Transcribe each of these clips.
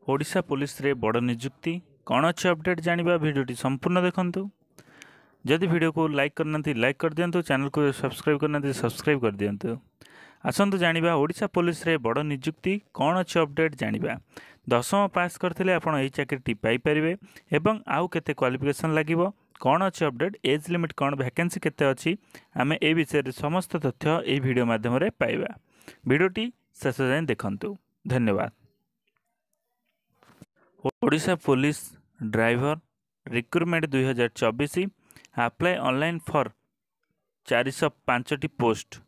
Odisha police रे बड़ निजुक्ति कौन अच्छे अपडेट जानिबा भिडियोटी संपूर्ण देखंतु। जदि वीडियो को लाइक करना लाइक कर दियंतु, चैनल को सब्सक्राइब करना सब्सक्राइब कर दियंतु। आसंतु जानिबा ओडिशा पुलिस रे बड़ निजुक्ति कौन अच्छे अपडेट जानिबा। 10वीं पास करथिले आपण एई चाकरीटी पाई परिबे एवं आउ केते क्वालिफिकेशन लागिवो, कौन अच्छे अपडेट, एज लिमिट कौन, वैकेंसी केते अछि, आमे ए विषय रे समस्त तथ्य एई वीडियो माध्यम रे पाइबा। वीडियोटी शेष जाए देखंतु। धन्यवाद। Odisha police driver recruitment 2024 apply online for 405 post.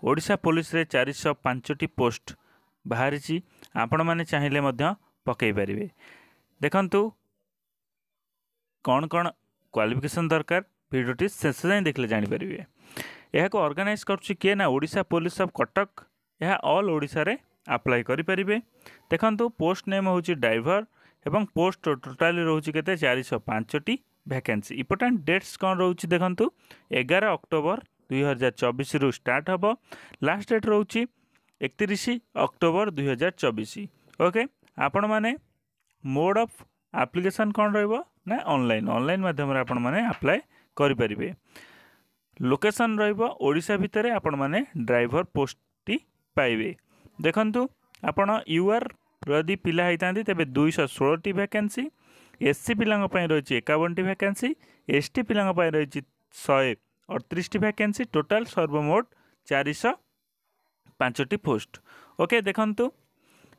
Odisha police रे 405 पोस्ट बाहरी, आपण माने चाहिए पकई पारे। देखंतु कौन कौन क्वालिफिकेशन दरकार, वीडियोटी शेष जाए देखले जानीपर। यह ऑर्गेनाइज कर ना ओडिशा पुलिस ऑफ कटक, यह ऑल ओडिशा रे अप्लाई करें। देखंतु पोस्ट नेम हूँ ड्राइवर एवं पोस्ट टोटाली रोचे के 405 वैकेंसी। इंपोर्टेंट डेट्स कौन रोचे देखंतु 11 अक्टोबर 2024 रु स्टार्ट हम, लास्ट डेट रोचे 31 अक्टोबर 2024। ओके, आपण माने मोड ऑफ एप्लिकेशन कौन रहिबो ना ऑनलाइन माध्यम रे आपण माने अप्लाई करि परिबे। लोकेशन रहिबो ओडिशा भितरे, आपण माने ड्राइवर पोस्ट टी पाइबे। देखंतु आपण यूआर यदि पिला होता तेरे 216 वैकेंसी, एससी पिला रही 51 वैकेंसी, एसटी पिला रही 138 वैकेंसी, टोटाल सर्वमोट 405 पोस्ट। ओके, देखंतु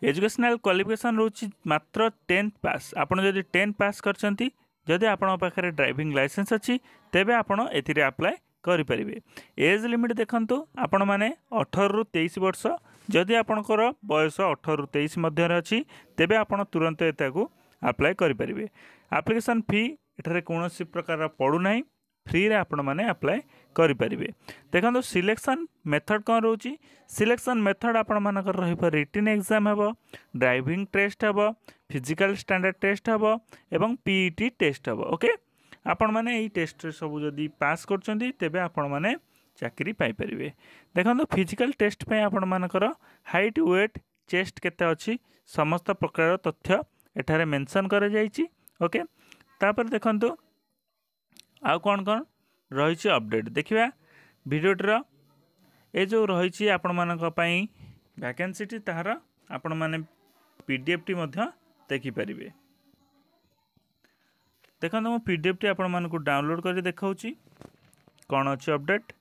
एजुकेशनल क्वालिफिकेशन रोची मात्र 10th पास। आपड़ जदि 10 पास करछंती, जदि आपण पाखरे ड्राइविंग लाइसेंस अच्छी, तेबे आपण एथिरे अप्लाई करें। एज लिमिट देखंतु आपण माने 18 रु 23 वर्ष, जदि आपणकर बयस 18 रु 23 मध्य अच्छी, तेबे आपण तुरंत एताकू अप्लाई करें। एप्लिकेशन फी एठारे कौन प्रकार पड़ूना, फ्री रे आपण माने अप्लाई करें। देखो सिलेक्शन मेथड कौन रोची, सिलेक्शन मेथड आपण मानकर रहिबो रिटन एग्जाम हेबो, ड्राइविंग टेस्ट हेबो, फिजिकल स्टैंडर्ड टेस्ट हेबो एवं पीईटी टेस्ट हेबो। ओके, आपण माने एई टेस्ट सब जदि पास करछंती तेबे आपण माने चाकरी पाई परिबे। देखो फिजिकल टेस्ट पे आपण मानकर हाइट, वेट, चेस्ट केते अछि, समस्त प्रकार तथ्य एठारे मेंशन करे जाइछि। ओके, तापर देखंतु आ कौन कौन रही अपडेट देखिबा। भिडियोटर ए जो रही आपण मानक पई वैकेंसी टी, ताहार आपण माने पीडीएफ टी मध्य देखि परिबे। देखंतु मो पीडीएफ टी आपण मानकु डाउनलोड करि देखाउछि कौन अछि अपडेट।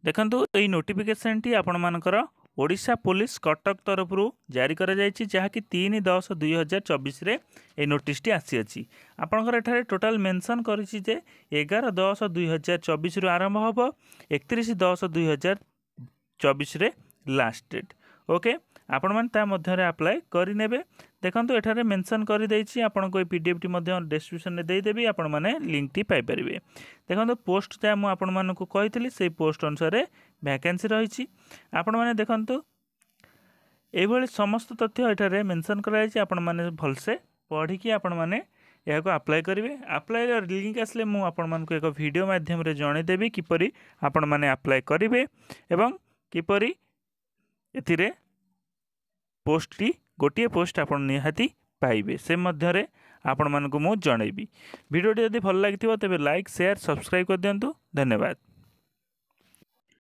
देखंतु एई नोटिफिकेशन टी आपण मानकर ओडिशा पुलिस कटक तरफ जारी करा जायछि, जहाँकि 3/10/2024 रे ए नोटिस टी आसी अछि। आपणकर एठारे टोटाल मेंशन करिछि जे 11/10/2024 रु आरंभ हबो, 31/10/2024 रे लास्ट डेट। ओके, आपण मान ता मध्य रे अप्लाई करि नेबे। देखंतु एठारे मेंशन करि दैछि, आपण को पीडीएफ टी मध्य डिस्क्रिप्शन रे देई देबी, आपण माने लिंक टी पाई परिबे। देखंतु पोस्ट जा मु आपण मानकु कहितली सेई पोस्ट अनुसार वैकेंसी रहिछि। आपण माने देखंतु एई भली समस्त तथ्य एठारे मेंशन कराइछि, आपण माने भलसे पढ़ी कि आपण माने या को अप्लाई करिवे। अप्लाई रो लिंक आसले मु आपण मानकु एक वीडियो माध्यम रे जणे देबी किपरि आपण माने अप्लाई करिवे एवं किपरि एथिरे पोस्ट टी गोटे पोस्ट आपण निहाती पाइबे, से मध्य रे आपण मानकु मु जणैबी। वीडियोटी यदि भल लागिथिबो तेबे लाइक, शेयर, सब्सक्राइब कर दियंतु। धन्यवाद।